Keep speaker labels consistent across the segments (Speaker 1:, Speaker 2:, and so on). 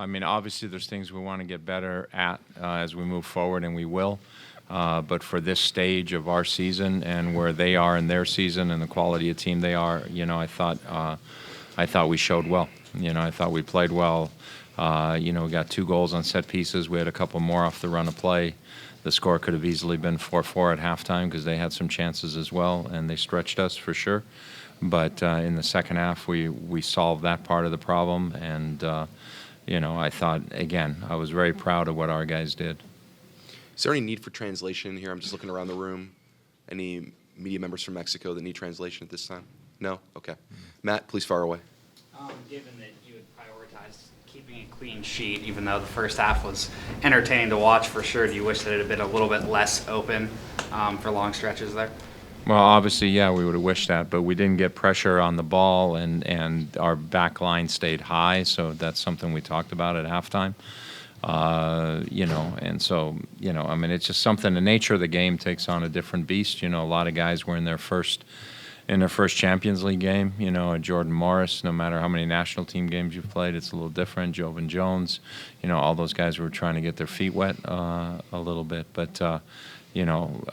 Speaker 1: I mean, obviously there's things we want to get better at as we move forward, and we will. But for this stage of our season and where they are in their season and the quality of team they are, I thought we showed well. I thought we played well. We got 2 goals on set pieces. We had a couple more off the run of play. The score could have easily been 4-4 at halftime because they had some chances as well, and they stretched us for sure. But in the second half, we solved that part of the problem, and I thought, again, I was very proud of what our guys did.
Speaker 2: Is there any need for translation here? I'm just looking around the room. Any media members from Mexico that need translation at this time? No? Okay. Matt, please fire away.
Speaker 3: Given that you had prioritized keeping a clean sheet, even though the first half was entertaining to watch for sure, do you wish that it had been a little bit less open for long stretches there?
Speaker 1: Well, obviously, yeah, we would have wished that, but we didn't get pressure on the ball, and our back line stayed high, so that's something we talked about at halftime. And so, I mean, it's just something, the nature of the game takes on a different beast. A lot of guys were in their first Champions League game. Jordan Morris, no matter how many national team games you've played, it's a little different. Jovan Jones, all those guys were trying to get their feet wet a little bit. But,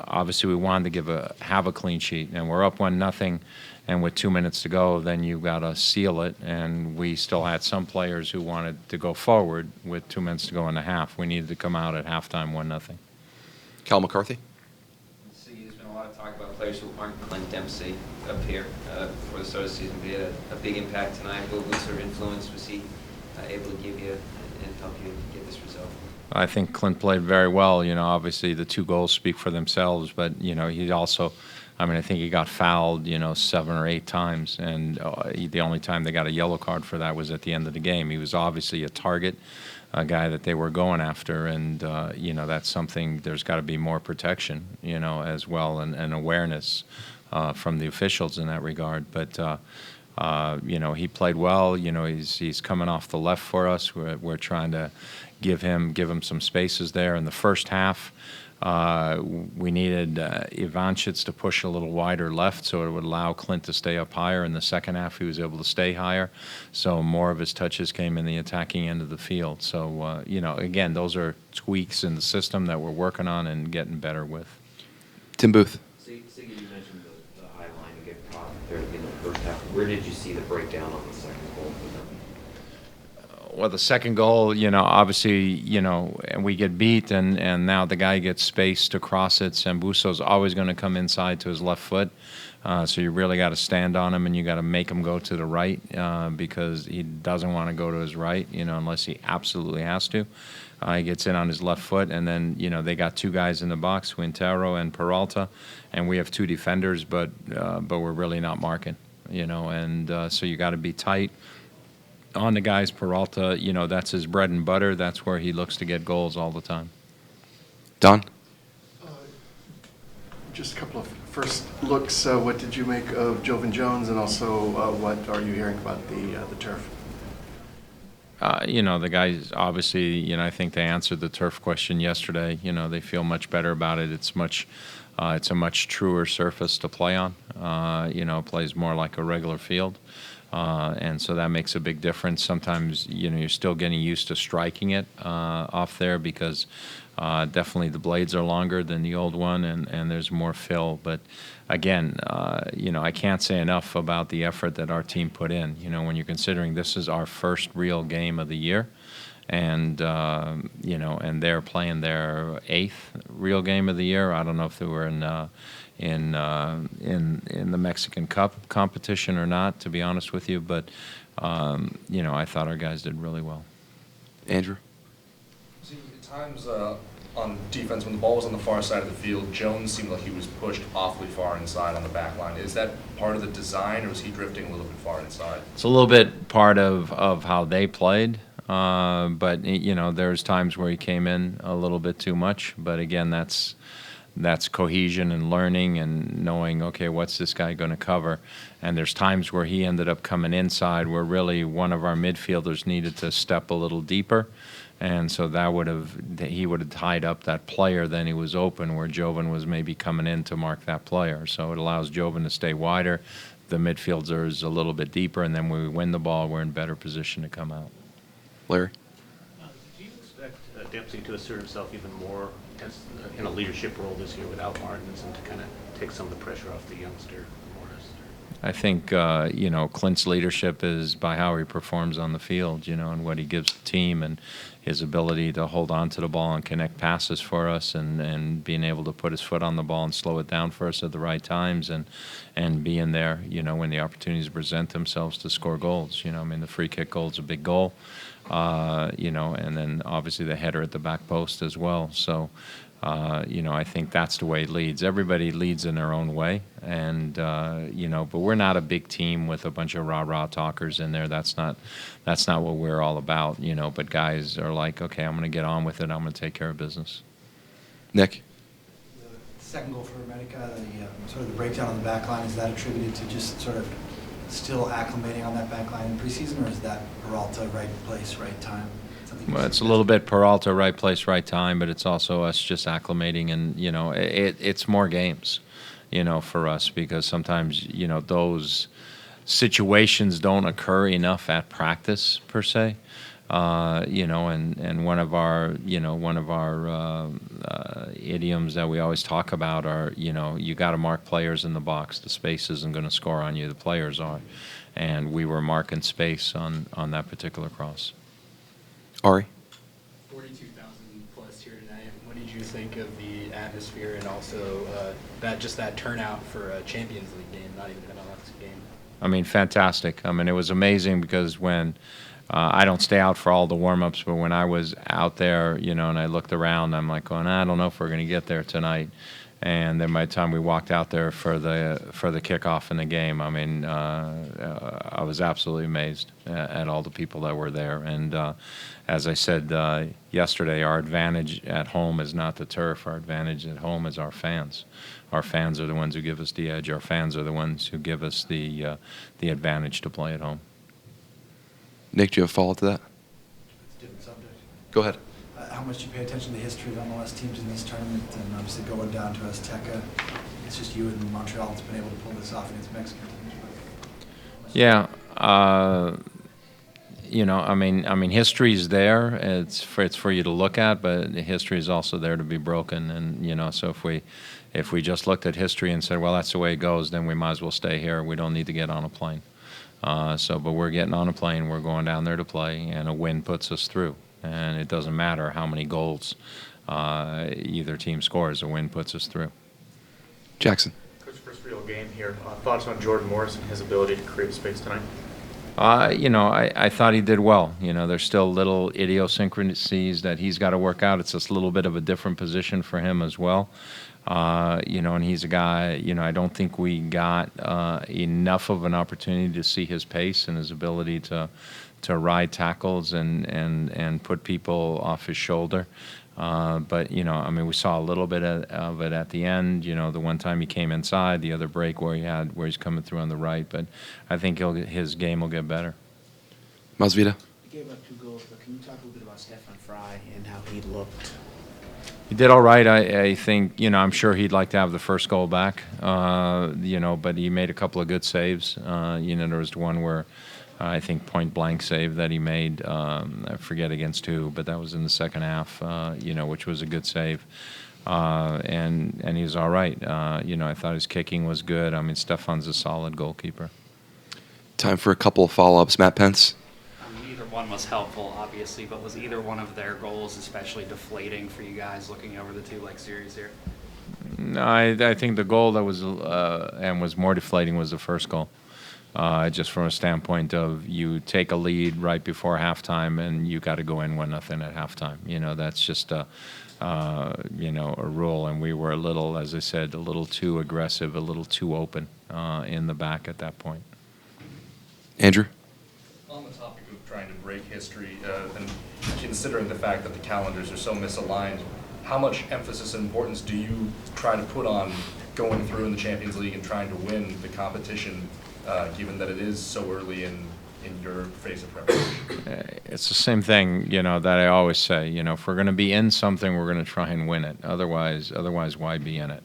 Speaker 1: obviously we wanted to have a clean sheet, and we're up 1-0, and with 2 minutes to go, then you've got to seal it. And we still had some players who wanted to go forward with 2 minutes to go in the half. We needed to come out at halftime 1-0.
Speaker 2: Cal McCarthy.
Speaker 4: Sigi, there's been a lot of talk about players who aren't Clint Dempsey up here before the start of the season. He had a big impact tonight. What sort of influence was he able to give you and help you get this result?
Speaker 1: I think Clint played very well. Obviously the 2 goals speak for themselves, but, he also, I think he got fouled, 7 or 8 times, and the only time they got a yellow card for that was at the end of the game. He was obviously a target, a guy that they were going after, and, that's something, there's got to be more protection, as well, and awareness from the officials in that regard. But, he played well. He's coming off the left for us. We're trying to give him some spaces there. In the first half, we needed Ivanchitz to push a little wider left so it would allow Clint to stay up higher. In the second half, he was able to stay higher, so more of his touches came in the attacking end of the field. So, again, those are tweaks in the system that we're working on and getting better with.
Speaker 2: Tim Booth.
Speaker 5: Sigi, you mentioned the high line to get caught there at the end of the first half. Where did you see the breakdown on the second goal?
Speaker 1: Well, the second goal, obviously, and we get beat, and now the guy gets space to cross it. Sambuso's always going to come inside to his left foot, so you really got to stand on him, and you got to make him go to the right because he doesn't want to go to his right, unless he absolutely has to. He gets in on his left foot, and then, they got 2 guys in the box, Quintero and Peralta, and we have 2 defenders, but we're really not marking, and so you got to be tight on the guys. Peralta, that's his bread and butter. That's where he looks to get goals all the time.
Speaker 2: Don?
Speaker 6: Just a couple of first looks. What did you make of Jovan Jones, and also what are you hearing about the turf?
Speaker 1: The guys, obviously, I think they answered the turf question yesterday. They feel much better about it. It's a much truer surface to play on. It plays more like a regular field. And so that makes a big difference. Sometimes, you're still getting used to striking it off there because definitely the blades are longer than the old one, and there's more fill. But again, I can't say enough about the effort that our team put in. When you're considering this is our first real game of the year, and and they're playing their 8th real game of the year. I don't know if they were in the Mexican Cup competition or not, to be honest with you, but I thought our guys did really well.
Speaker 2: Andrew?
Speaker 7: See, at times on defense, when the ball was on the far side of the field, Jones seemed like he was pushed awfully far inside on the back line. Is that part of the design, or was he drifting a little bit far inside?
Speaker 1: It's a little bit part of how they played, but there's times where he came in a little bit too much. But again, that's cohesion and learning and knowing, okay, what's this guy going to cover? And there's times where he ended up coming inside where really one of our midfielders needed to step a little deeper. And so he would have tied up that player, then he was open, where Jovan was maybe coming in to mark that player. So it allows Jovan to stay wider. The midfielders a little bit deeper, and then when we win the ball, we're in better position to come out.
Speaker 2: Larry?
Speaker 8: Dempsey to assert himself even more as in a leadership role this year without Martins and to kind of take some of the pressure off the youngster Morris?
Speaker 1: I think, you know, Clint's leadership is by how he performs on the field, you know, and what he gives the team and his ability to hold on to the ball and connect passes for us and being able to put his foot on the ball and slow it down for us at the right times and being there, you know, when the opportunities present themselves to score goals. You know, I mean, the free kick goal is a big goal, you know, and then obviously the header at the back post as well. So, you know, I think that's the way he leads. Everybody leads in their own way, and you know, but we're not a big team with a bunch of rah-rah talkers in there. That's not what we're all about, you know. But guys are like, okay, I'm going to get on with it. I'm going to take care of business.
Speaker 2: Nick?
Speaker 9: The second goal for America, sort of the breakdown on the back line, is that attributed to just sort of still acclimating on that back line in preseason, or is that Peralta, right place, right time?
Speaker 1: Well, it's a little bit Peralta, right place, right time, but it's also us just acclimating, and you know, it's more games, you know, for us, because sometimes, you know, those situations don't occur enough at practice per se, you know, and one of our idioms that we always talk about are, you know, you got to mark players in the box. The space isn't going to score on you; the players are, and we were marking space on that particular cross.
Speaker 2: Ari?
Speaker 10: 42,000 plus here tonight. What did you think of the atmosphere and also that turnout for a Champions League game, not even an MLS game?
Speaker 1: I mean, fantastic. I mean, it was amazing because when I don't stay out for all the warm-ups, but when I was out there, you know, and I looked around, I'm like going, I don't know if we're going to get there tonight. And then by the time we walked out there for the kickoff in the game, I mean, I was absolutely amazed at all the people that were there. And as I said yesterday, our advantage at home is not the turf. Our advantage at home is our fans. Our fans are the ones who give us the edge. Our fans are the ones who give us the advantage to play at home.
Speaker 2: Nick, do you have a follow-up to that?
Speaker 9: It's a different subject.
Speaker 2: Go ahead.
Speaker 9: How much do you pay attention to the history of MLS teams in this tournament, and obviously going down to Azteca? It's just you and Montreal that's been able to pull this off against Mexican teams.
Speaker 1: Yeah, you know, I mean, history's there. It's for you to look at, but history is also there to be broken. And you know, so if we just looked at history and said, well, that's the way it goes, then we might as well stay here. We don't need to get on a plane. But we're getting on a plane. We're going down there to play, and a win puts us through. And it doesn't matter how many goals either team scores, a win puts us through.
Speaker 2: Jackson?
Speaker 11: Coach, first real game here. Thoughts on Jordan Morris and his ability to create space tonight?
Speaker 1: You know, I thought he did well. You know, there's still little idiosyncrasies that he's got to work out. It's just a little bit of a different position for him as well. You know, and he's a guy, you know, I don't think we got enough of an opportunity to see his pace and his ability to ride tackles and put people off his shoulder. But, you know, I mean, we saw a little bit of it at the end. You know, the one time he came inside, the other break where he's coming through on the right. But I think his game will get better.
Speaker 2: Masvida?
Speaker 12: He gave up 2 goals, but can you talk a little bit about Stefan Fry and how he looked?
Speaker 1: He did all right. I think, you know, I'm sure he'd like to have the first goal back, you know, but he made a couple of good saves. You know, there was one where I think point-blank save that he made, I forget against who, but that was in the second half, you know, which was a good save. And he was all right. You know, I thought his kicking was good. I mean, Stefan's a solid goalkeeper.
Speaker 2: Time for a couple of follow-ups. Matt Pence?
Speaker 3: Either one was helpful, obviously, but was either one of their goals especially deflating for you guys looking over the 2-leg series here?
Speaker 1: No, I think the goal that was and was more deflating was the first goal. Just from a standpoint of you take a lead right before halftime and you got to go in 1-0 at halftime. You know, that's just you know, a rule. And we were a little, as I said, a little too aggressive, a little too open in the back at that point.
Speaker 2: Andrew?
Speaker 7: On the topic of trying to break history, and considering the fact that the calendars are so misaligned, how much emphasis and importance do you try to put on going through in the Champions League and trying to win the competition, given that it is so early in your phase of preparation?
Speaker 1: It's the same thing, you know, that I always say. You know, if we're going to be in something, we're going to try and win it. Otherwise, why be in it?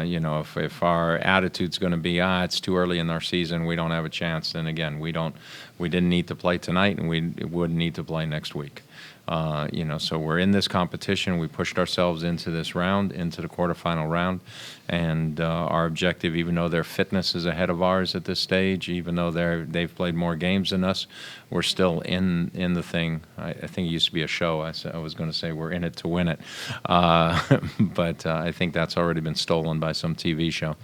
Speaker 1: You know, if our attitude's going to be, it's too early in our season, we don't have a chance, then again, we didn't need to play tonight, and we wouldn't need to play next week. So we're in this competition. We pushed ourselves into this round, into the quarterfinal round, and our objective, even though their fitness is ahead of ours at this stage, even though they've played more games than us, we're still in the thing. I think it used to be a show. I was going to say we're in it to win it, but I think that's already been stolen by some TV show.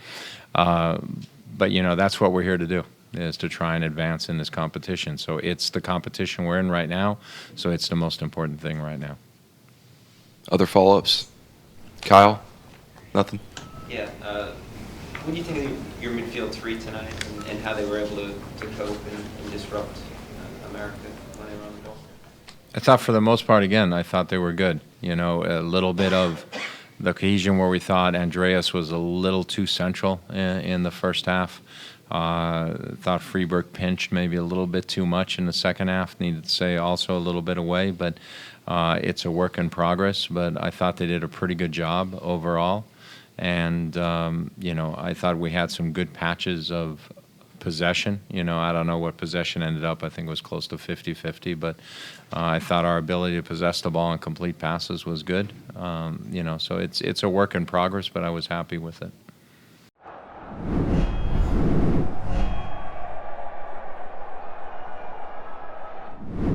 Speaker 1: But that's what we're here to do, is to try and advance in this competition. So it's the competition we're in right now, so it's the most important thing right now.
Speaker 2: Other follow-ups? Kyle? Nothing?
Speaker 4: Yeah, what do you think of your midfield three tonight and how they were able to cope and disrupt America when they were on the ball?
Speaker 1: I thought for the most part, again, I thought they were good. A little bit of the cohesion where we thought Andreas was a little too central in the first half. Thought Freeburg pinched maybe a little bit too much in the second half. Needed to say also a little bit away, but it's a work in progress. But I thought they did a pretty good job overall. And, I thought we had some good patches of possession. I don't know what possession ended up. I think it was close to 50-50, but I thought our ability to possess the ball and complete passes was good. So it's a work in progress, but I was happy with it.